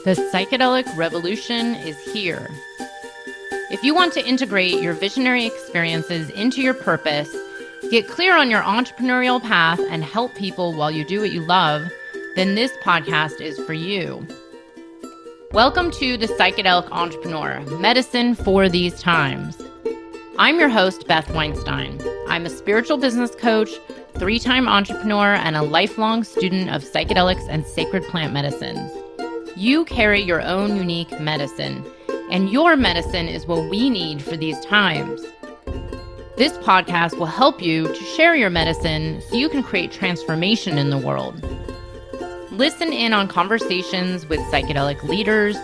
The psychedelic revolution is here. If you want to integrate your visionary experiences into your purpose, get clear on your entrepreneurial path, and help people while you do what you love, then this podcast is for you. Welcome to The Psychedelic Entrepreneur, Medicine for These Times. I'm your host, Beth Weinstein. I'm a spiritual business coach, 3-time entrepreneur, and a lifelong student of psychedelics and sacred plant medicines. You carry your own unique medicine, and your medicine is what we need for these times. This podcast will help you to share your medicine so you can create transformation in the world. Listen in on conversations with psychedelic leaders,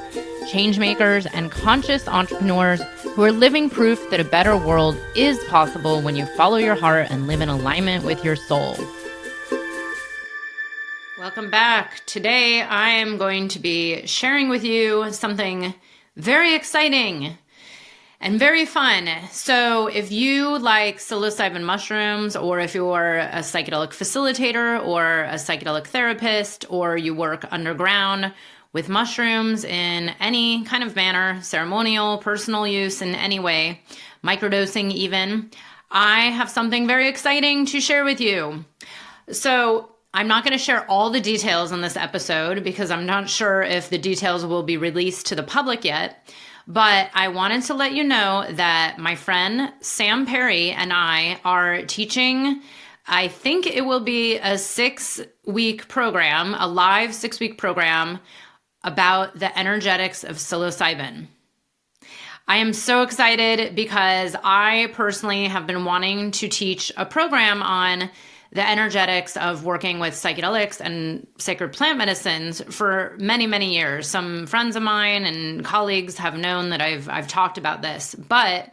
changemakers, and conscious entrepreneurs who are living proof that a better world is possible when you follow your heart and live in alignment with your soul. Welcome back. Today I am going to be sharing with you something very exciting and very fun. So if you like psilocybin mushrooms, or if you're a psychedelic facilitator or a psychedelic therapist, or you work underground with mushrooms in any kind of manner, ceremonial, personal use in any way, microdosing even, I have something very exciting to share with you. So I'm not going to share all the details in this episode because I'm not sure if the details will be released to the public yet. But I wanted to let you know that my friend Sam Perry and I are teaching, I think it will be a 6-week program, a live 6-week program about the energetics of psilocybin. I am so excited because I personally have been wanting to teach a program on the energetics of working with psychedelics and sacred plant medicines for many, many years. Some friends of mine and colleagues have known that I've talked about this, but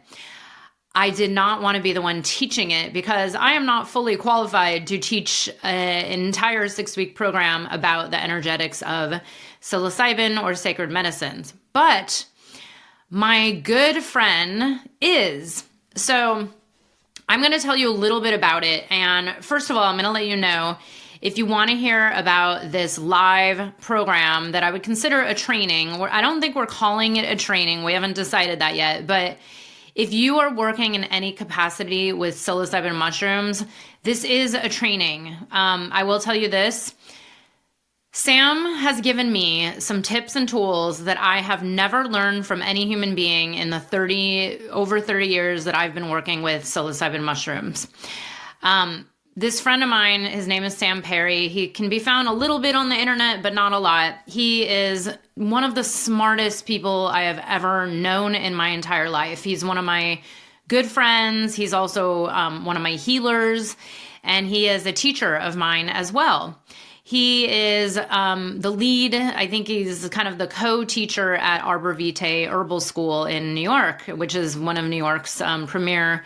I did not want to be the one teaching it because I am not fully qualified to teach an entire 6-week program about the energetics of psilocybin or sacred medicines. But my good friend is. So I'm going to tell you a little bit about it. And first of all, I'm going to let you know, if you want to hear about this live program that I would consider a training, I don't think we're calling it a training. We haven't decided that yet. But if you are working in any capacity with psilocybin mushrooms, this is a training. I will tell you this. Sam has given me some tips and tools that I have never learned from any human being in the over 30 years that I've been working with psilocybin mushrooms. This friend of mine, his name is Sam Perry. He can be found a little bit on the internet, but not a lot. He is one of the smartest people I have ever known in my entire life. He's one of my good friends. He's also one of my healers, and he is a teacher of mine as well. He is the lead, I think he's kind of the co-teacher at Arbor Vitae Herbal School in New York, which is one of New York's premier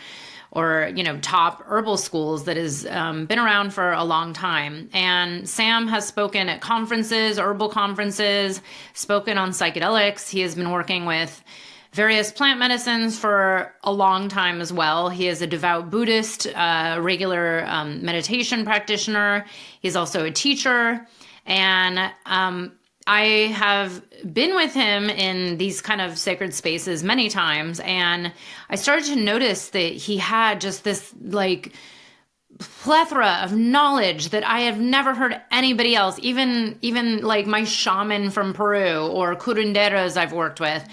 or, top herbal schools that has been around for a long time. And Sam has spoken at conferences, herbal conferences, spoken on psychedelics. He has been working with various plant medicines for a long time as well. He is a devout Buddhist, regular meditation practitioner. He's also a teacher. And I have been with him in these kind of sacred spaces many times. And I started to notice that he had just this plethora of knowledge that I have never heard anybody else, even like my shaman from Peru or curanderos I've worked with.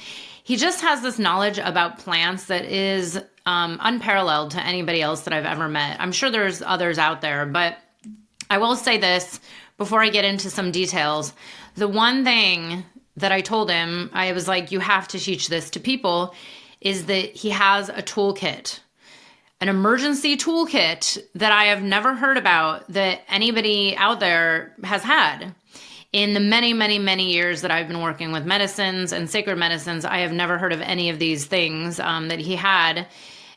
He just has this knowledge about plants that is unparalleled to anybody else that I've ever met. I'm sure there's others out there, but I will say this before I get into some details. The one thing that I told him, I was like, you have to teach this to people, is that he has a toolkit, an emergency toolkit that I have never heard about that anybody out there has had. In the many, many, many years that I've been working with medicines and sacred medicines, I have never heard of any of these things that he had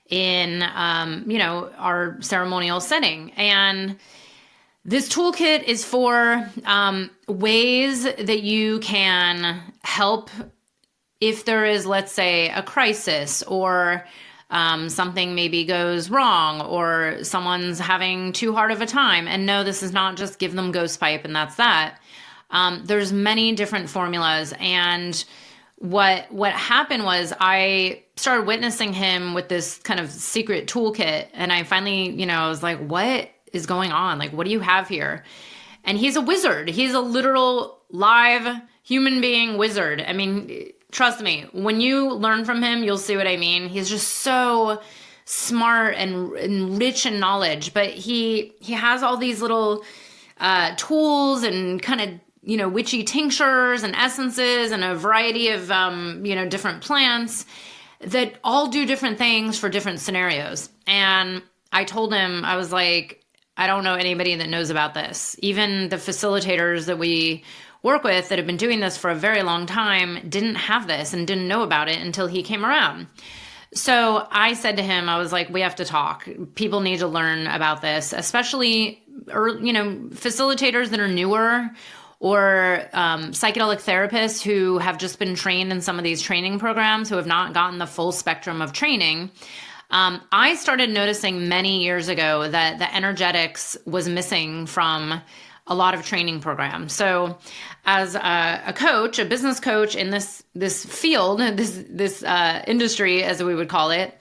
in, our ceremonial setting. And this toolkit is for ways that you can help if there is, let's say, a crisis or something maybe goes wrong or someone's having too hard of a time. And no, this is not just give them ghost pipe and that's that. There's many different formulas. And what happened was I started witnessing him with this kind of secret toolkit. And I finally, I was like, what is going on? Like, what do you have here? And he's a wizard. He's a literal live human being wizard. I mean, trust me, when you learn from him, you'll see what I mean. He's just so smart and rich in knowledge, but he has all these little tools and kind of, witchy tinctures and essences and a variety of, different plants that all do different things for different scenarios. And I told him, I was like, I don't know anybody that knows about this. Even the facilitators that we work with that have been doing this for a very long time didn't have this and didn't know about it until he came around. So I said to him, I was like, we have to talk. People need to learn about this, especially, facilitators that are newer or psychedelic therapists who have just been trained in some of these training programs who have not gotten the full spectrum of training. I started noticing many years ago that the energetics was missing from a lot of training programs. So as a coach, a business coach in this field, this industry, as we would call it,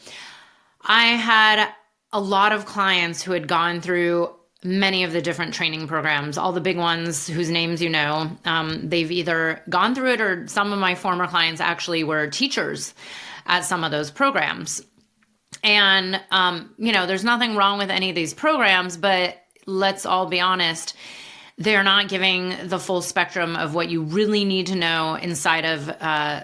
I had a lot of clients who had gone through many of the different training programs, all the big ones whose names they've either gone through it or some of my former clients actually were teachers at some of those programs. And, there's nothing wrong with any of these programs, but let's all be honest, they're not giving the full spectrum of what you really need to know inside of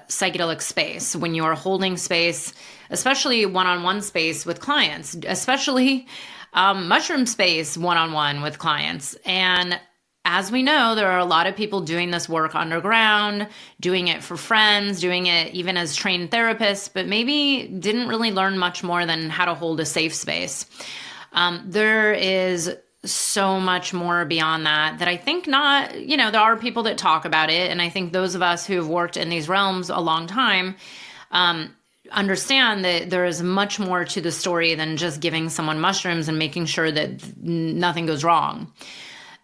psychedelic space when you're holding space, especially one-on-one space with clients, especially mushroom space one-on-one with clients. And as we know, there are a lot of people doing this work underground, doing it for friends, doing it even as trained therapists, but maybe didn't really learn much more than how to hold a safe space. There is so much more beyond that I think not, there are people that talk about it. And I think those of us who have worked in these realms a long time, understand that there is much more to the story than just giving someone mushrooms and making sure that nothing goes wrong.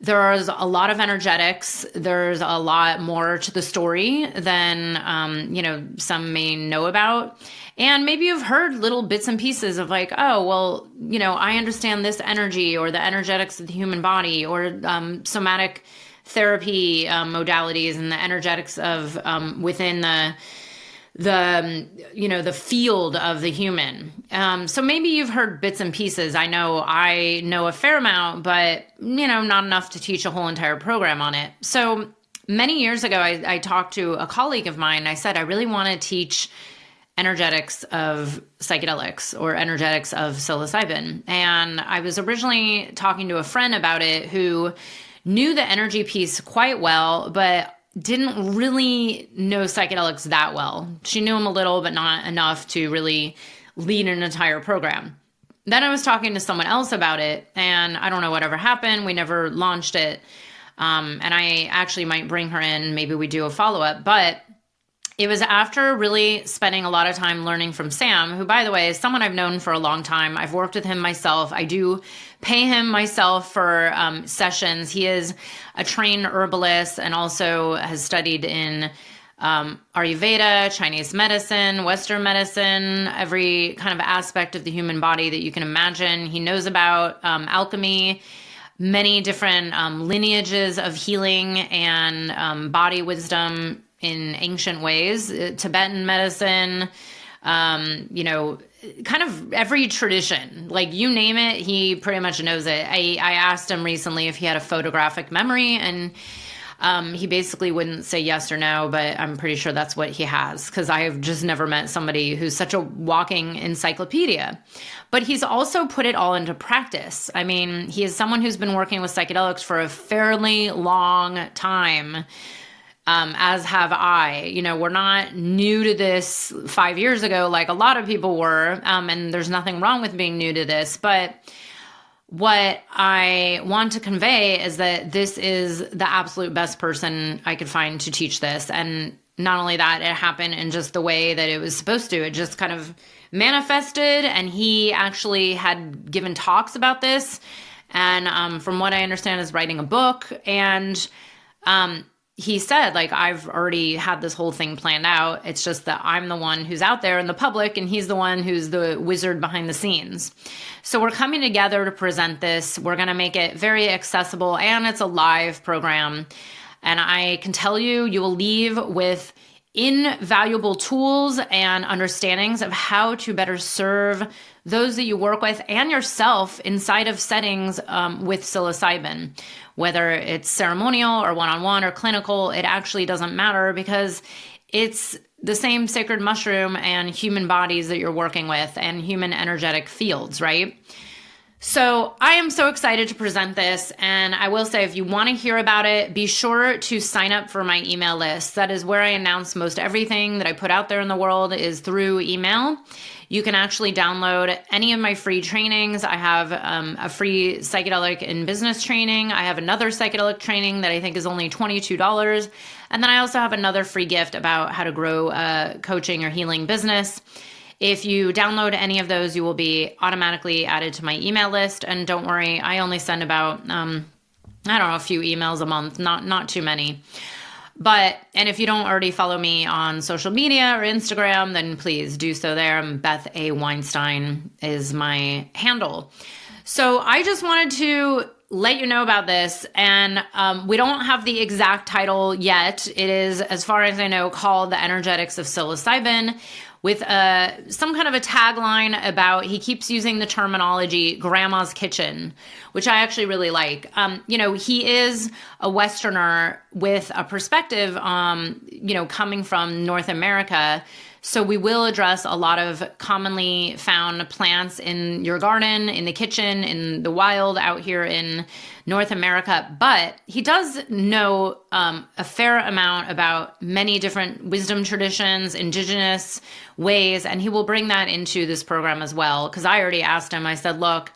There's a lot of energetics. There's a lot more to the story than, some may know about. And maybe you've heard little bits and pieces of like, oh, well, I understand this energy or the energetics of the human body or somatic therapy modalities and the energetics of within the field of the human. So maybe you've heard bits and pieces. I know a fair amount, but, not enough to teach a whole entire program on it. So many years ago, I talked to a colleague of mine. I said, I really want to teach energetics of psychedelics or energetics of psilocybin. And I was originally talking to a friend about it who knew the energy piece quite well, but didn't really know psychedelics that well. She knew them a little, but not enough to really lead an entire program. Then I was talking to someone else about it, and I don't know whatever happened. We never launched it. And I actually might bring her in. Maybe we do a follow-up. But it was after really spending a lot of time learning from Sam, who, by the way, is someone I've known for a long time. I've worked with him myself. I do pay him myself for sessions. He is a trained herbalist and also has studied in Ayurveda, Chinese medicine, Western medicine, every kind of aspect of the human body that you can imagine. He knows about alchemy, many different lineages of healing and body wisdom in ancient ways, Tibetan medicine, kind of every tradition, like you name it, he pretty much knows it. I asked him recently if he had a photographic memory, and he basically wouldn't say yes or no, but I'm pretty sure that's what he has, because I have just never met somebody who's such a walking encyclopedia. But he's also put it all into practice. I mean, he is someone who's been working with psychedelics for a fairly long time. As have I. We're not new to this 5 years ago like a lot of people were, and there's nothing wrong with being new to this. But what I want to convey is that this is the absolute best person I could find to teach this. And not only that, it happened in just the way that it was supposed to. It just kind of manifested, and he actually had given talks about this. And from what I understand, is writing a book. And he said, like, I've already had this whole thing planned out. It's just that I'm the one who's out there in the public and he's the one who's the wizard behind the scenes. So we're coming together to present this. We're going to make it very accessible, and it's a live program. And I can tell you, you will leave with invaluable tools and understandings of how to better serve those that you work with and yourself inside of settings with psilocybin. Whether it's ceremonial or one-on-one or clinical, it actually doesn't matter because it's the same sacred mushroom and human bodies that you're working with and human energetic fields, right? So I am so excited to present this, and I will say, if you want to hear about it, be sure to sign up for my email list. That is where I announce most everything that I put out there in the world is through email. You can actually download any of my free trainings. I have a free psychedelic in business training. I have another psychedelic training that I think is only $22. And then I also have another free gift about how to grow a coaching or healing business. If you download any of those, you will be automatically added to my email list. And don't worry, I only send about, a few emails a month, not too many. And if you don't already follow me on social media or Instagram, then please do so there. Beth A. Weinstein is my handle. So I just wanted to let you know about this. And we don't have the exact title yet. It is, as far as I know, called The Energetics of Psilocybin, with some kind of a tagline about, he keeps using the terminology grandma's kitchen, which I actually really like. He is a Westerner with a perspective, coming from North America. So we will address a lot of commonly found plants in your garden, in the kitchen, in the wild out here in North America. But he does know a fair amount about many different wisdom traditions, indigenous ways, and he will bring that into this program as well. Because I already asked him, I said, look,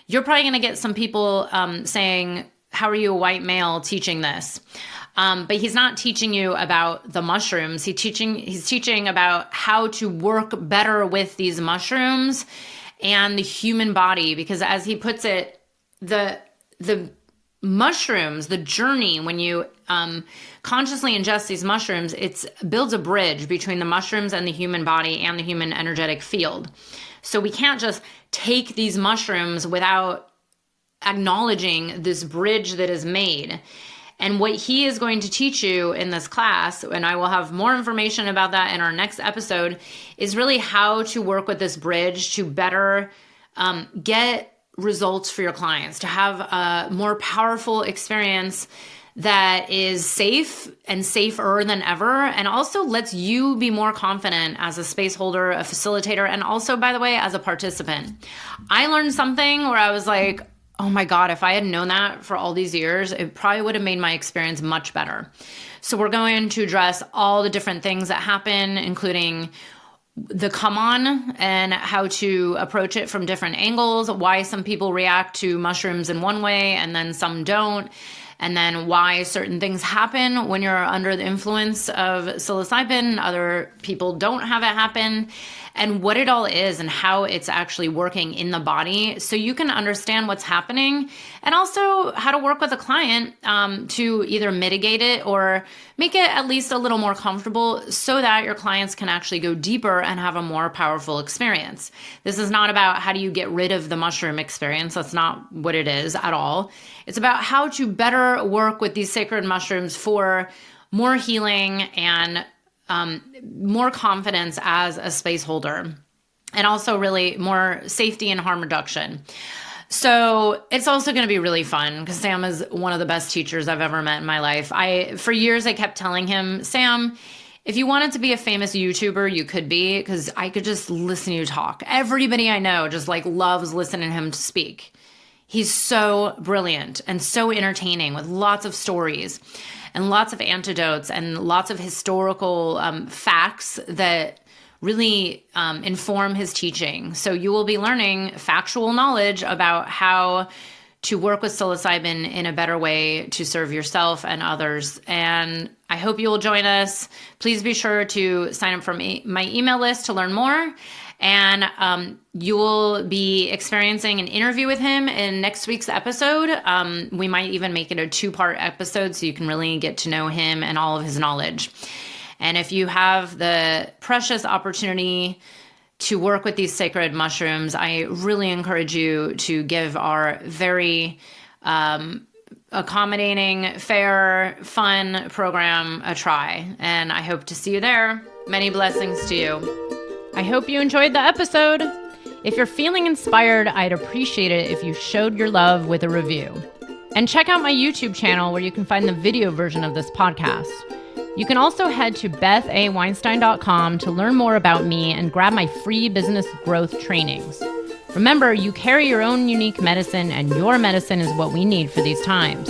you're probably going to get some people saying, how are you a white male teaching this? But he's not teaching you about the mushrooms. He's teaching about how to work better with these mushrooms and the human body. Because as he puts it, the mushrooms, the journey, when you consciously ingest these mushrooms, it builds a bridge between the mushrooms and the human body and the human energetic field. So we can't just take these mushrooms without acknowledging this bridge that is made. And what he is going to teach you in this class, and I will have more information about that in our next episode, is really how to work with this bridge to better get results for your clients, to have a more powerful experience that is safe and safer than ever, and also lets you be more confident as a space holder, a facilitator, and also, by the way, as a participant. I learned something where I was like, oh my God, if I had known that for all these years, it probably would have made my experience much better. So we're going to address all the different things that happen, including the come on and how to approach it from different angles, why some people react to mushrooms in one way and then some don't, and then why certain things happen when you're under the influence of psilocybin, other people don't have it happen, and what it all is and how it's actually working in the body so you can understand what's happening, and also how to work with a client to either mitigate it or make it at least a little more comfortable so that your clients can actually go deeper and have a more powerful experience. This is not about how do you get rid of the mushroom experience. That's not what it is at all. It's about how to better work with these sacred mushrooms for more healing and more confidence as a space holder, and also really more safety and harm reduction. So it's also going to be really fun because Sam is one of the best teachers I've ever met in my life. For years, I kept telling him, Sam, if you wanted to be a famous YouTuber, you could be, because I could just listen to you talk. Everybody I know just loves listening to him speak. He's so brilliant and so entertaining with lots of stories and lots of anecdotes and lots of historical facts that really inform his teaching. So you will be learning factual knowledge about how to work with psilocybin in a better way to serve yourself and others. And I hope you will join us. Please be sure to sign up for my email list to learn more. And you'll be experiencing an interview with him in next week's episode. We might even make it a 2-part episode so you can really get to know him and all of his knowledge. And if you have the precious opportunity to work with these sacred mushrooms, I really encourage you to give our very accommodating, fair, fun program a try. And I hope to see you there. Many blessings to you. I hope you enjoyed the episode. If you're feeling inspired, I'd appreciate it if you showed your love with a review. And check out my YouTube channel where you can find the video version of this podcast. You can also head to bethaweinstein.com to learn more about me and grab my free business growth trainings. Remember, you carry your own unique medicine, and your medicine is what we need for these times.